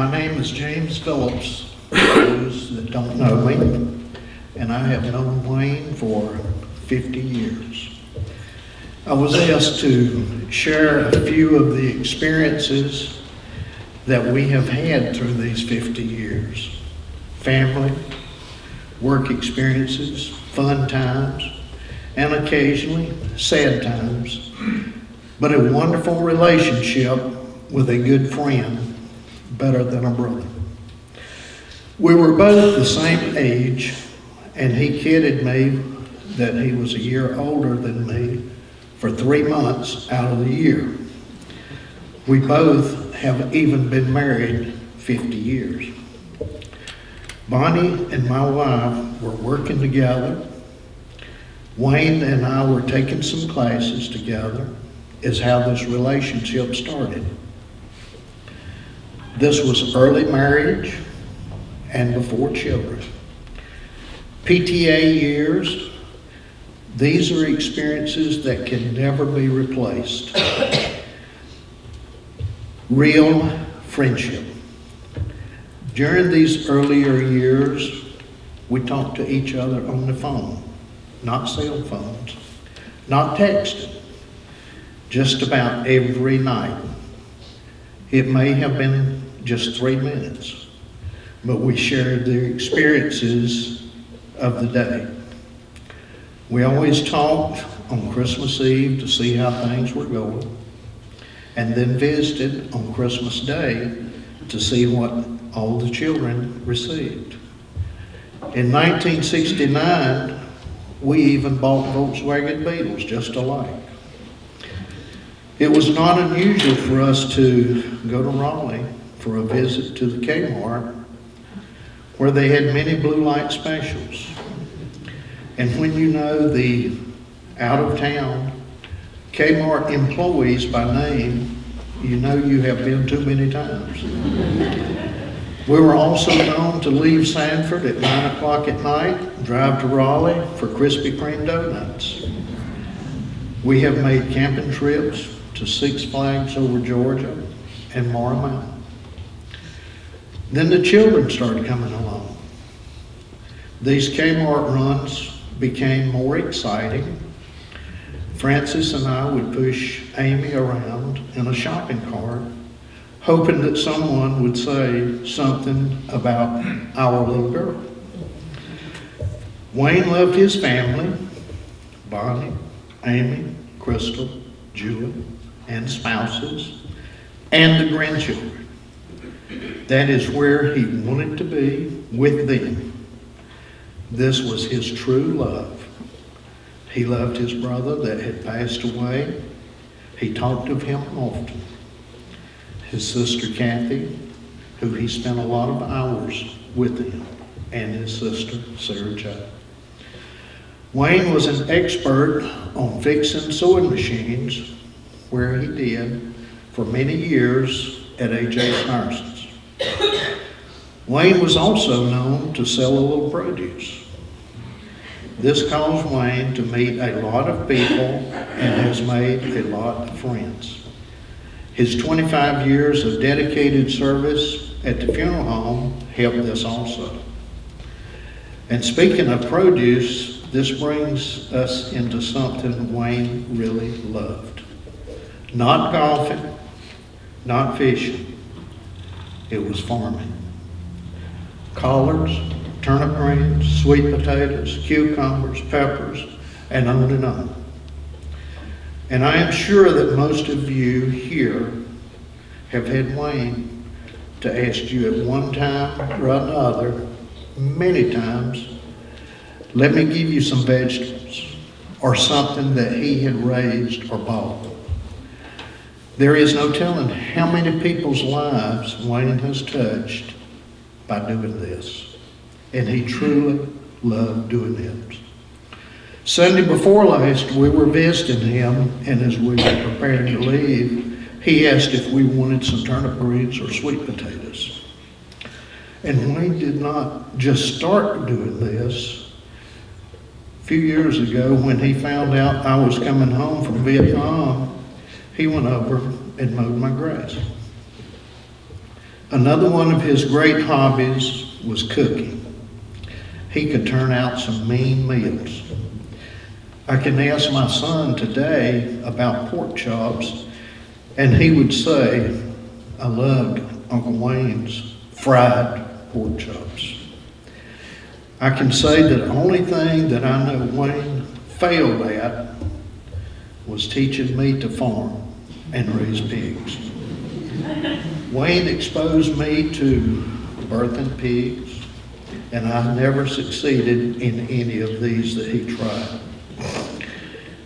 My name is James Phillips, for those that don't know me, and I have known Wayne for 50 years. I was asked to share a few of the experiences that we have had through these 50 years. Family, work experiences, fun times, and occasionally sad times, but a wonderful relationship with a good friend, better than a brother. We were both the same age, and he kidded me that he was a year older than me for 3 months out of the year. We both have even been married 50 years. Bonnie and my wife were working together. Wayne and I were taking some classes together, is how this relationship started. This was early marriage and before children. PTA years, these are experiences that can never be replaced. Real friendship. During these earlier years, we talked to each other on the phone, not cell phones, not texting, just about every night. It may have been just 3 minutes, but we shared the experiences of the day. We always talked on Christmas Eve to see how things were going, and then visited on Christmas Day to see what all the children received. In 1969, we even bought Volkswagen Beetles just alike. It was not unusual for us to go to Raleigh for a visit to the Kmart, where they had many blue light specials. And when you know the out-of-town Kmart employees by name, you know you have been too many times. We were also known to leave Sanford at 9 o'clock at night, drive to Raleigh for Krispy Kreme donuts. We have made camping trips to Six Flags over Georgia and Mara Mountain. Then the children started coming along. These Kmart runs became more exciting. Francis and I would push Amy around in a shopping cart, hoping that someone would say something about our little girl. Wayne loved his family, Bonnie, Amy, Crystal, Julie, and spouses, and the grandchildren. That is where he wanted to be, with them. This was his true love. He loved his brother that had passed away. He talked of him often. His sister Cathy, who he spent a lot of hours with him, and his sister Sara. Wayne was an expert on fixing sewing machines, where he did for many years at A.J. Schneierson's. Wayne was also known to sell a little produce. This caused Wayne to meet a lot of people and has made a lot of friends. His 25 years of dedicated service at the funeral home helped this also. And speaking of produce, this brings us into something Wayne really loved. Not golfing, not fishing. It was farming. Collards, turnip greens, sweet potatoes, cucumbers, peppers, and on and on. And I am sure that most of you here have had Wayne to ask you at one time or another, many times, let me give you some vegetables, or something that he had raised or bought. There is no telling how many people's lives Wayne has touched by doing this. And he truly loved doing it. Sunday before last, we were visiting him, and as we were preparing to leave, he asked if we wanted some turnip greens or sweet potatoes. And Wayne did not just start doing this. A few years ago, when he found out I was coming home from Vietnam, he went over and mowed my grass. Another one of his great hobbies was cooking. He could turn out some mean meals. I can ask my son today about pork chops, and he would say, I loved Uncle Wayne's fried pork chops. I can say that the only thing that I know Wayne failed at was teaching me to farm and raise pigs. Wayne exposed me to birthing pigs, and I never succeeded in any of these that he tried.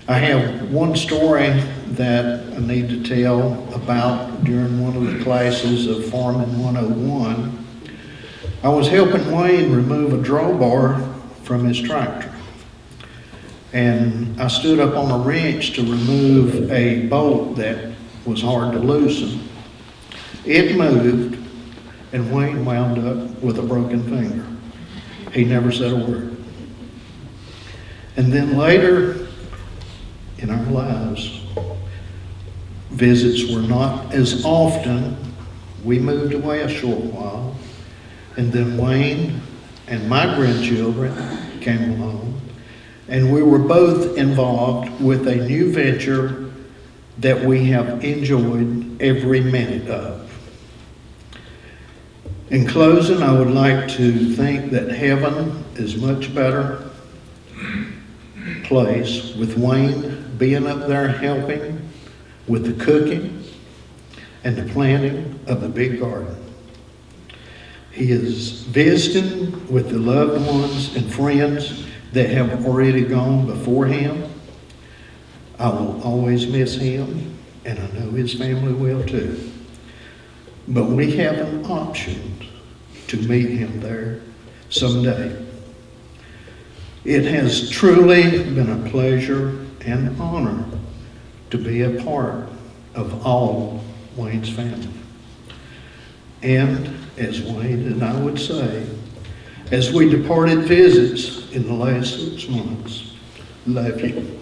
I have one story that I need to tell about during one of the classes of Farming 101. I was helping Wayne remove a drawbar from his tractor. And I stood up on a wrench to remove a bolt that was hard to loosen. It moved, and Wayne wound up with a broken finger. He never said a word. And then later in our lives, visits were not as often. We moved away a short while, and then Wayne and my grandchildren came along, and we were both involved with a new venture that we have enjoyed every minute of. In closing, I would like to think that heaven is much better place with Wayne being up there helping with the cooking and the planting of the big garden. He is visiting with the loved ones and friends that have already gone before him. I will always miss him, and I know his family will too. But we have an option to meet him there someday. It has truly been a pleasure and honor to be a part of all Wayne's family. And as Wayne and I would say, as we departed visits in the last 6 months, love you.